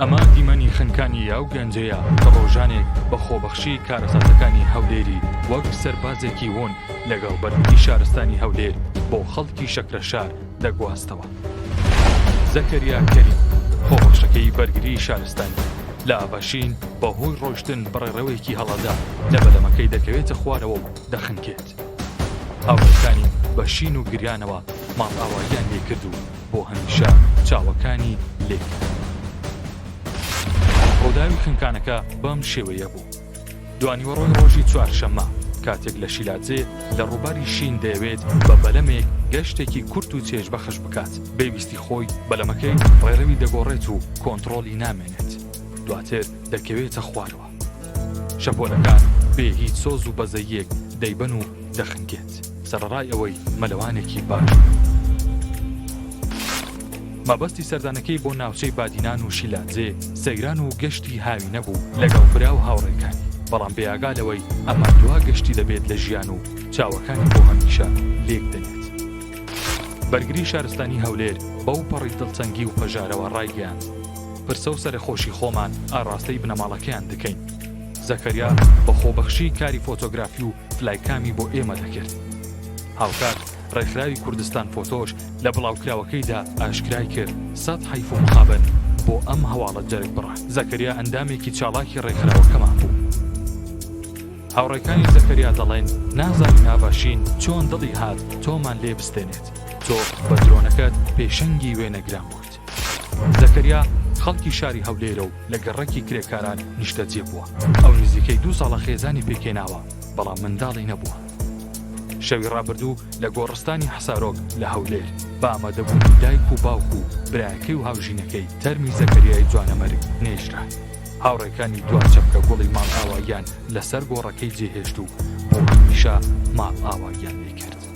ئەمە دیمەنی خنکانی یاو گەنجەیە کە ڕۆژانێک بە خۆبەخشی کارەساتەکانی هەولێری وەک سەربازێکی ون لەگەڵ بەرگری شارستانی هەولێر بۆ خەڵکی شەکرە شار دەگواستەوە. زەکەریا کەریم خۆبەخشەکەی بەرگری شارستانی لە ئاباشین بەهۆی ڕۆشتن بڕێڕەوەیەکی هەڵەدا لە بەلەمەکەی دەکەوێتە خوارەوە و دەخنکێت. هاوڕێکانی بە شین و گریانەوە ماڵ ئاواییان لێ کرد و بۆ هەمیشە چاوەکانی لێکرد. ڕووداوی خنکانەکە بەم شێوەیە بوو. دوانیوەڕۆی ڕۆژی چوارشەممە کاتێک لە شیلاتزێ لە ڕووباری شین دەیەوێت بە بەلەمێک گەشتێکی کورت و چێژبەخش بکات. بێویستی خۆی بەلەمەکەی ڕێڕەوی دەگۆڕێت و کۆنتڕۆلی نامێنێت. دواتر دەکەوێتە خوارەوە. شەپۆلەکان بێ هیچ سۆز و بەزەیەک دەیبەن و دەخنکێت. سەرڕای ئەوەی مەلەوانێکی باش. مەبەستی سەردانەکەی بۆ ناوچەی بادینان و شیلاتزێ سەیران و گەشتی هاوی نەبوو لەگەڵ برا و هاوڕێکانی، بەڵام بێئاگالەوەی ئەمە دوا گەشتی دەبێت لە ژیان و چاوەکانی بۆ هەمیشە لێک دەنێت. بەرگری شارستانی هەولێر بەو پەڕی دڵچەنگی و پەژارەوە ڕایگەیاند. پرسە و سەرخۆشی خۆمان ئاڕاستەی بنەماڵەکەیان دەکەین. زەکەریا بە خۆبەخشی کاری فۆتۆگرافی و فلایکامی بۆ ئێمە دەکرد. هاوکات ڕێکخراوی کوردستان فۆتۆش لە بڵاوکراوەکەیدا ئاشکرای کرد 100 حەیف و مخابن بۆ ئەم هەواڵە جەرگ بڕات. زەکەریا ئەندامێکی چاڵاکی ڕێکخراوەکەمان بوو. هاوڕێکانی زەکەریا دەڵێن نازانین ئاباشین چۆن دڵی هات تۆمان لێ بستێنێت. تۆ بە درۆنەکەت پێشەنگی وێنەگران بوویت. زەکەریا خەڵکی شاری هەولێرە و لە گەڕەکی کرێکاران نیشتەجێ بووە. ئەو نزیکەی 2 ساڵە خێزانی پێکێناوە، بەڵام منداڵی نەبووە. شەوی ڕابردوو لە گۆڕستانی حەسارۆک لە هەولێر بە ئامادەبوونی دایک و باوک و برایەکەی و هاوژینەکەی تەرمی زەکەریای جوانەمەرگ نێژرا. هاوڕێکانی دوا چەپکە گوڵی ماڵ ئاواییان لەسەر گۆڕەکەی جێهێشت و بۆ هەمیشە ماڵ ئاواییان لێ کرد.